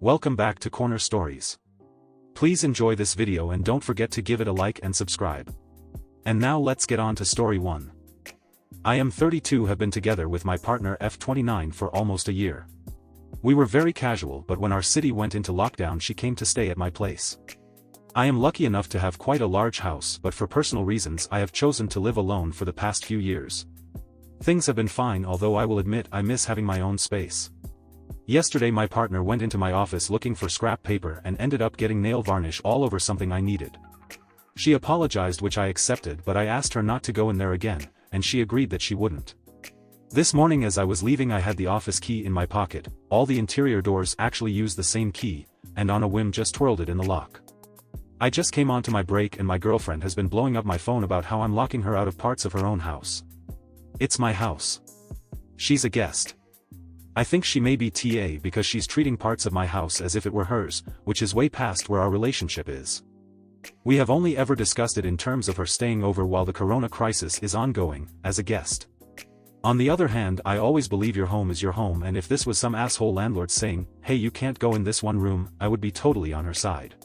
Welcome back to Corner Stories. Please enjoy this video and don't forget to give it a like and subscribe. And now let's get on to story 1. I am 32, have been together with my partner F29 for almost a year. We were very casual, but when our city went into lockdown she came to stay at my place. I am lucky enough to have quite a large house, but for personal reasons I have chosen to live alone for the past few years. Things have been fine, although I will admit I miss having my own space. Yesterday my partner went into my office looking for scrap paper and ended up getting nail varnish all over something I needed. She apologized, which I accepted, but I asked her not to go in there again, and she agreed that she wouldn't. This morning as I was leaving I had the office key in my pocket. All the interior doors actually use the same key, and on a whim just twirled it in the lock. I just came onto my break and my girlfriend has been blowing up my phone about how I'm locking her out of parts of her own house. It's my house. She's a guest. I think she may be TA because she's treating parts of my house as if it were hers, which is way past where our relationship is. We have only ever discussed it in terms of her staying over while the corona crisis is ongoing, as a guest. On the other hand, I always believe your home is your home, and if this was some asshole landlord saying, hey you can't go in this one room, I would be totally on her side.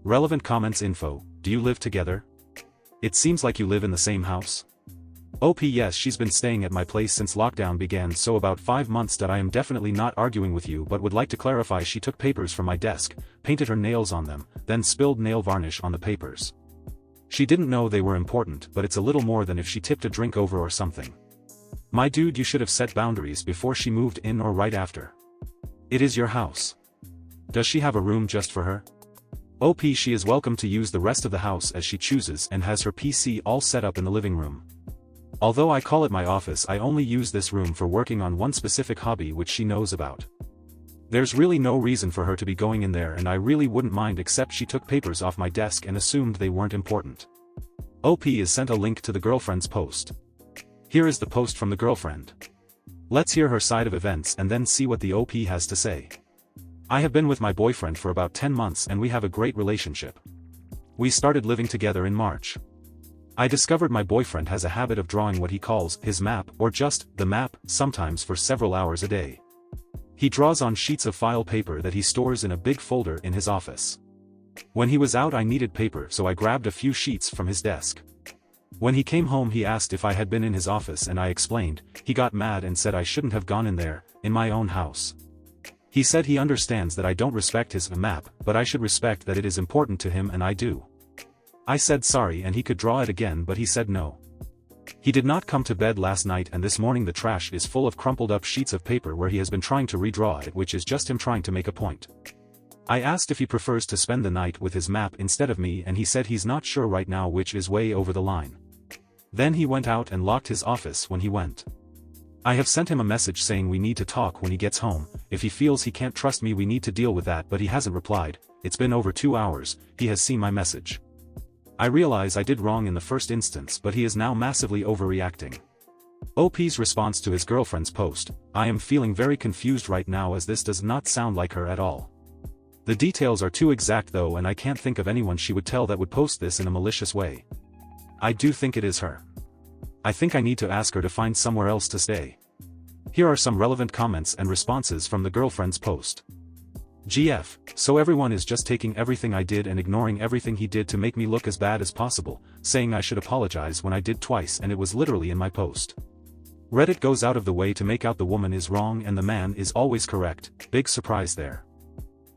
Relevant comments info: do you live together? It seems like you live in the same house. OP: yes, she's been staying at my place since lockdown began, so about 5 months. That I am definitely not arguing with you, but would like to clarify she took papers from my desk, painted her nails on them, then spilled nail varnish on the papers. She didn't know they were important, but it's a little more than if she tipped a drink over or something. My dude, you should have set boundaries before she moved in or right after. It is your house. Does she have a room just for her? OP: she is welcome to use the rest of the house as she chooses and has her PC all set up in the living room. Although I call it my office, I only use this room for working on one specific hobby which she knows about. There's really no reason for her to be going in there, and I really wouldn't mind, except she took papers off my desk and assumed they weren't important. OP is sent a link to the girlfriend's post. Here is the post from the girlfriend. Let's hear her side of events and then see what the OP has to say. I have been with my boyfriend for about 10 months and we have a great relationship. We started living together in March. I discovered my boyfriend has a habit of drawing what he calls his map, or just the map, sometimes for several hours a day. He draws on sheets of file paper that he stores in a big folder in his office. When he was out I needed paper, so I grabbed a few sheets from his desk. When he came home he asked if I had been in his office and I explained. He got mad and said I shouldn't have gone in there, in my own house. He said he understands that I don't respect his map, but I should respect that it is important to him, and I do. I said sorry and he could draw it again, but he said no. He did not come to bed last night, and this morning the trash is full of crumpled up sheets of paper where he has been trying to redraw it, which is just him trying to make a point. I asked if he prefers to spend the night with his map instead of me, and he said he's not sure right now, which is way over the line. Then he went out and locked his office when he went. I have sent him a message saying we need to talk when he gets home. If he feels he can't trust me we need to deal with that, but he hasn't replied. It's been over 2 hours, he has seen my message. I realize I did wrong in the first instance, but he is now massively overreacting. OP's response to his girlfriend's post: I am feeling very confused right now as this does not sound like her at all. The details are too exact though, and I can't think of anyone she would tell that would post this in a malicious way. I do think it is her. I think I need to ask her to find somewhere else to stay. Here are some relevant comments and responses from the girlfriend's post. GF, so everyone is just taking everything I did and ignoring everything he did to make me look as bad as possible, saying I should apologize when I did twice and it was literally in my post. Reddit goes out of the way to make out the woman is wrong and the man is always correct. Big surprise there.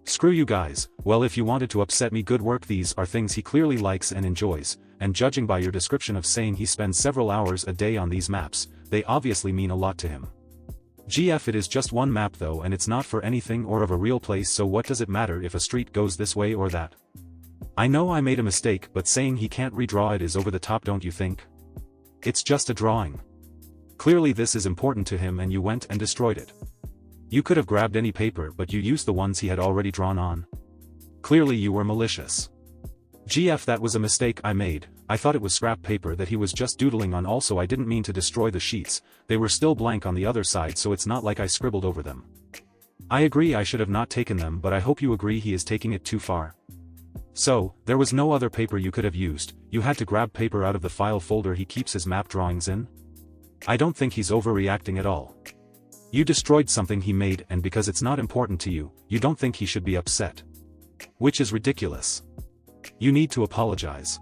Screw you guys. Well, if you wanted to upset me, good work. These are things he clearly likes and enjoys, and judging by your description of saying he spends several hours a day on these maps, they obviously mean a lot to him. GF, it is just one map though, and it's not for anything or of a real place, so what does it matter if a street goes this way or that? I know I made a mistake, but saying he can't redraw it is over the top, don't you think? It's just a drawing. Clearly this is important to him and you went and destroyed it. You could have grabbed any paper, but you used the ones he had already drawn on. Clearly you were malicious. GF, that was a mistake I made. I thought it was scrap paper that he was just doodling on. Also, I didn't mean to destroy the sheets, they were still blank on the other side, so it's not like I scribbled over them. I agree I should have not taken them, but I hope you agree he is taking it too far. So, there was no other paper you could have used, you had to grab paper out of the file folder he keeps his map drawings in? I don't think he's overreacting at all. You destroyed something he made, and because it's not important to you, you don't think he should be upset. Which is ridiculous. You need to apologize.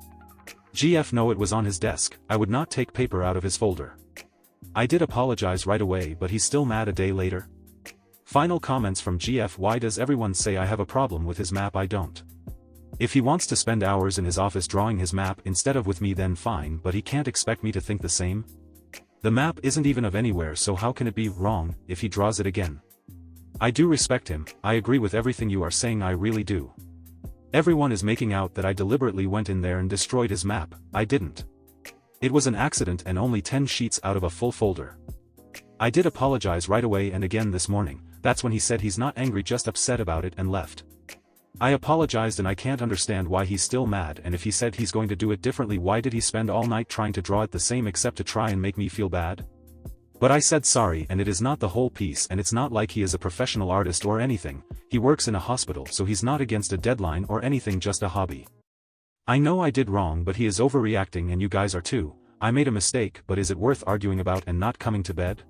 GF no, it was on his desk. I would not take paper out of his folder. I did apologize right away, but he's still mad a day later. Final comments from GF. Why does everyone say I have a problem with his map? I don't. If he wants to spend hours in his office drawing his map instead of with me, then fine, but he can't expect me to think the same. The map isn't even of anywhere, so how can it be wrong if he draws it again? I do respect him. I agree with everything you are saying, I really do. Everyone is making out that I deliberately went in there and destroyed his map. I didn't. It was an accident and only 10 sheets out of a full folder. I did apologize right away and again this morning. That's when he said he's not angry, just upset about it, and left. I apologized, and I can't understand why he's still mad, and if he said he's going to do it differently, why did he spend all night trying to draw it the same except to try and make me feel bad? But I said sorry, and it is not the whole piece, and it's not like he is a professional artist or anything. He works in a hospital, so he's not against a deadline or anything, just a hobby. I know I did wrong, but he is overreacting and you guys are too. I made a mistake, but is it worth arguing about and not coming to bed?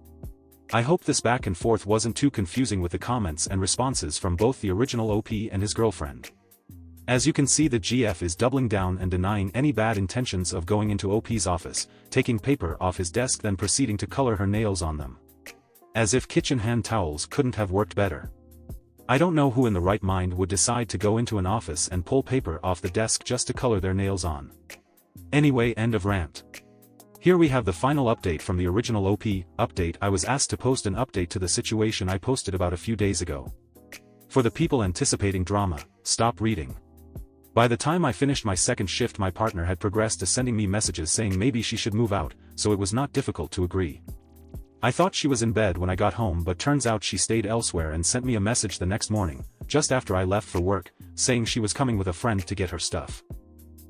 I hope this back and forth wasn't too confusing with the comments and responses from both the original OP and his girlfriend. As you can see, the GF is doubling down and denying any bad intentions of going into OP's office, taking paper off his desk, then proceeding to color her nails on them. As if kitchen hand towels couldn't have worked better. I don't know who in the right mind would decide to go into an office and pull paper off the desk just to color their nails on. Anyway, end of rant. Here we have the final update from the original OP. Update: I was asked to post an update to the situation I posted about a few days ago. For the people anticipating drama, stop reading. By the time I finished my second shift, my partner had progressed to sending me messages saying maybe she should move out, so it was not difficult to agree. I thought she was in bed when I got home, but turns out she stayed elsewhere and sent me a message the next morning, just after I left for work, saying she was coming with a friend to get her stuff.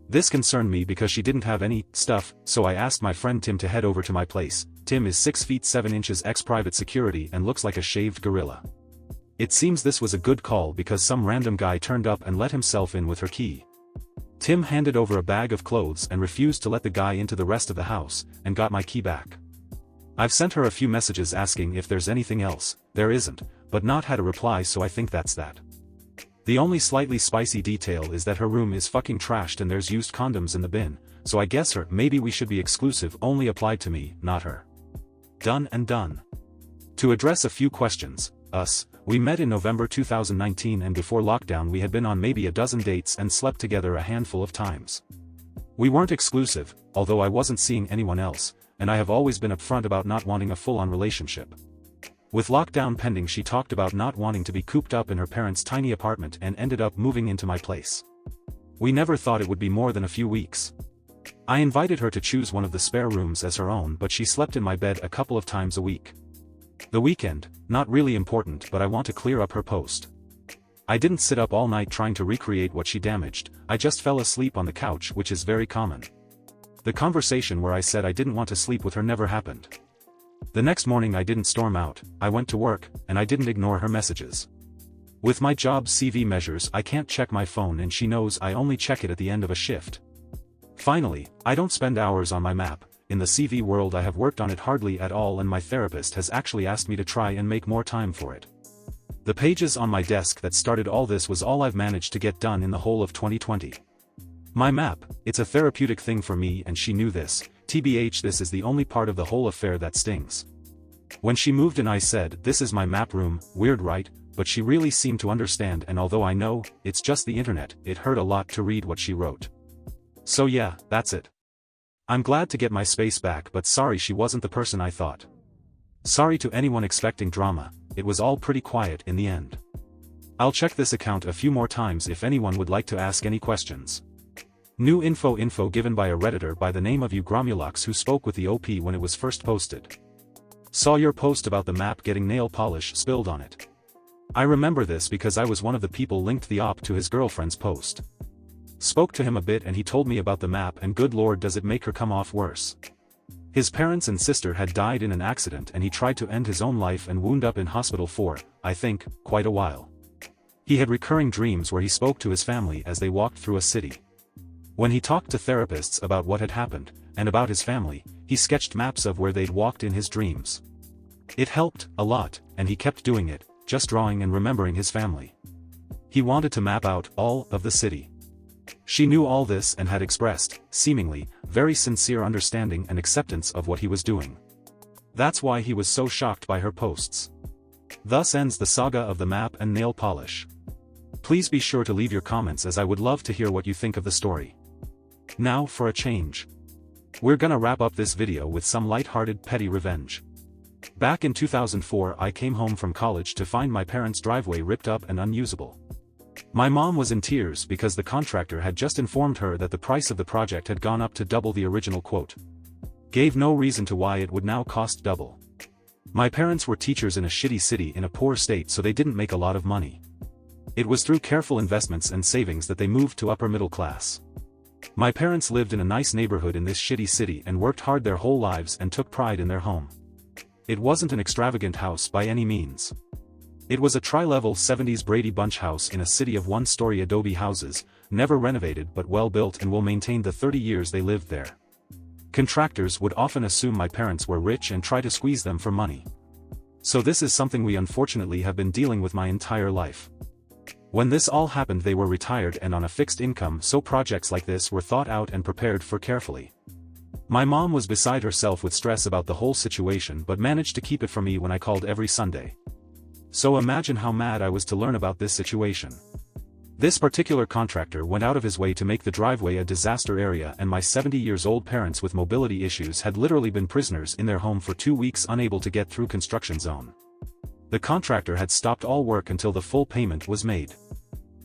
This concerned me because she didn't have any stuff, so I asked my friend Tim to head over to my place. Tim is 6 feet 7 inches, ex-private security, and looks like a shaved gorilla. It seems this was a good call because some random guy turned up and let himself in with her key. Tim handed over a bag of clothes and refused to let the guy into the rest of the house, and got my key back. I've sent her a few messages asking if there's anything else. There isn't, but not had a reply, so I think that's that. The only slightly spicy detail is that her room is fucking trashed and there's used condoms in the bin, so I guess her maybe we should be exclusive only applied to me, not her. Done and done. To address a few questions, we met in November 2019, and before lockdown we had been on maybe a dozen dates and slept together a handful of times. We weren't exclusive, although I wasn't seeing anyone else, and I have always been upfront about not wanting a full-on relationship. With lockdown pending, she talked about not wanting to be cooped up in her parents' tiny apartment and ended up moving into my place. We never thought it would be more than a few weeks. I invited her to choose one of the spare rooms as her own, but she slept in my bed a couple of times a week. The weekend, not really important, but I want to clear up her post. I didn't sit up all night trying to recreate what she damaged, I just fell asleep on the couch, which is very common. The conversation where I said I didn't want to sleep with her never happened. The next morning I didn't storm out, I went to work, and I didn't ignore her messages. With my job CV measures, I can't check my phone, and she knows I only check it at the end of a shift. Finally, I don't spend hours on my map. In the CV world I have worked on it hardly at all, and my therapist has actually asked me to try and make more time for it. The pages on my desk that started all this was all I've managed to get done in the whole of 2020. My map, it's a therapeutic thing for me, and she knew this. TBH, this is the only part of the whole affair that stings. When she moved in I said, this is my map room, weird right? But she really seemed to understand, and although I know, it's just the internet, it hurt a lot to read what she wrote. So yeah, that's it. I'm glad to get my space back, but sorry she wasn't the person I thought. Sorry to anyone expecting drama, it was all pretty quiet in the end. I'll check this account a few more times if anyone would like to ask any questions. New info given by a Redditor by the name of Ugromulux, who spoke with the OP when it was first posted. Saw your post about the map getting nail polish spilled on it. I remember this because I was one of the people linked the op to his girlfriend's post. Spoke to him a bit and he told me about the map, and good lord does it make her come off worse. His parents and sister had died in an accident and he tried to end his own life and wound up in hospital for, I think, quite a while. He had recurring dreams where he spoke to his family as they walked through a city. When he talked to therapists about what had happened, and about his family, he sketched maps of where they'd walked in his dreams. It helped, a lot, and he kept doing it, just drawing and remembering his family. He wanted to map out all of the city. She knew all this and had expressed, seemingly, very sincere understanding and acceptance of what he was doing. That's why he was so shocked by her posts. Thus ends the saga of the map and nail polish. Please be sure to leave your comments, as I would love to hear what you think of the story. Now for a change. We're gonna wrap up this video with some light-hearted petty revenge. Back in 2004 I came home from college to find my parents' driveway ripped up and unusable. My mom was in tears because the contractor had just informed her that the price of the project had gone up to double the original quote. Gave no reason to why it would now cost double. My parents were teachers in a shitty city in a poor state, so they didn't make a lot of money. It was through careful investments and savings that they moved to upper middle class. My parents lived in a nice neighborhood in this shitty city and worked hard their whole lives and took pride in their home. It wasn't an extravagant house by any means. It was a tri-level 70s Brady Bunch house in a city of one-story adobe houses, never renovated but well built and will maintain the 30 years they lived there. Contractors would often assume my parents were rich and try to squeeze them for money. So this is something we unfortunately have been dealing with my entire life. When this all happened they were retired and on a fixed income, so projects like this were thought out and prepared for carefully. My mom was beside herself with stress about the whole situation but managed to keep it from me when I called every Sunday. So imagine how mad I was to learn about this situation. This particular contractor went out of his way to make the driveway a disaster area, and my 70-years-old parents with mobility issues had literally been prisoners in their home for 2 weeks, unable to get through construction zone. The contractor had stopped all work until the full payment was made.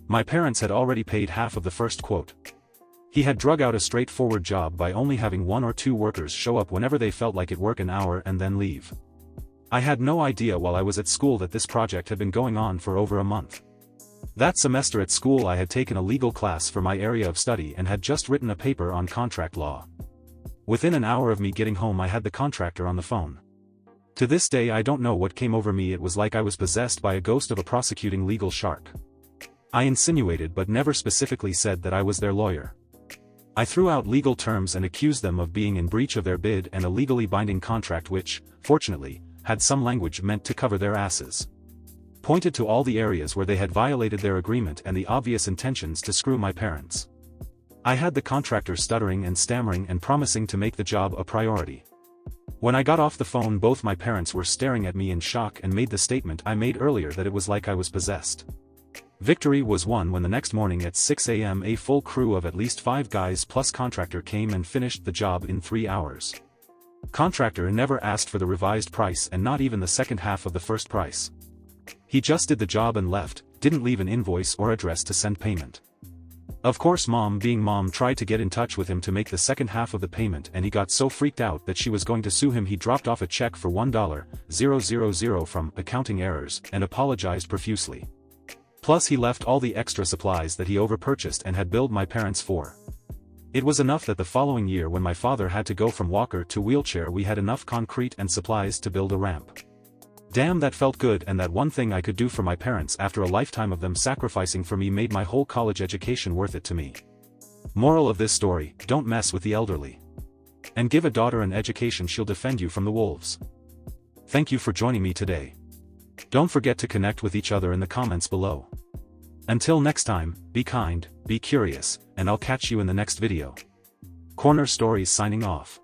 My parents had already paid half of the first quote. He had drug out a straightforward job by only having 1 or 2 workers show up whenever they felt like it, work an hour and then leave. I had no idea while I was at school that this project had been going on for over a month. That semester at school I had taken a legal class for my area of study and had just written a paper on contract law. Within an hour of me getting home I had the contractor on the phone. To this day I don't know what came over me. It was like I was possessed by a ghost of a prosecuting legal shark. I insinuated but never specifically said that I was their lawyer. I threw out legal terms and accused them of being in breach of their bid and a legally binding contract which, fortunately, had some language meant to cover their asses. Pointed to all the areas where they had violated their agreement and the obvious intentions to screw my parents. I had the contractor stuttering and stammering and promising to make the job a priority. When I got off the phone both my parents were staring at me in shock and made the statement I made earlier, that it was like I was possessed. Victory was won when the next morning at 6 a.m. a full crew of at least 5 guys plus contractor came and finished the job in 3 hours. Contractor never asked for the revised price and not even the second half of the first price. He just did the job and left, didn't leave an invoice or address to send payment. Of course mom, being mom, tried to get in touch with him to make the second half of the payment, and he got so freaked out that she was going to sue him he dropped off a check for $1,000 from accounting errors and apologized profusely. Plus he left all the extra supplies that he overpurchased and had billed my parents for. It was enough that the following year when my father had to go from walker to wheelchair we had enough concrete and supplies to build a ramp. Damn, that felt good, and that one thing I could do for my parents after a lifetime of them sacrificing for me made my whole college education worth it to me. Moral of this story: don't mess with the elderly. And give a daughter an education, she'll defend you from the wolves. Thank you for joining me today. Don't forget to connect with each other in the comments below. Until next time, be kind, be curious, and I'll catch you in the next video. Corner Stories signing off.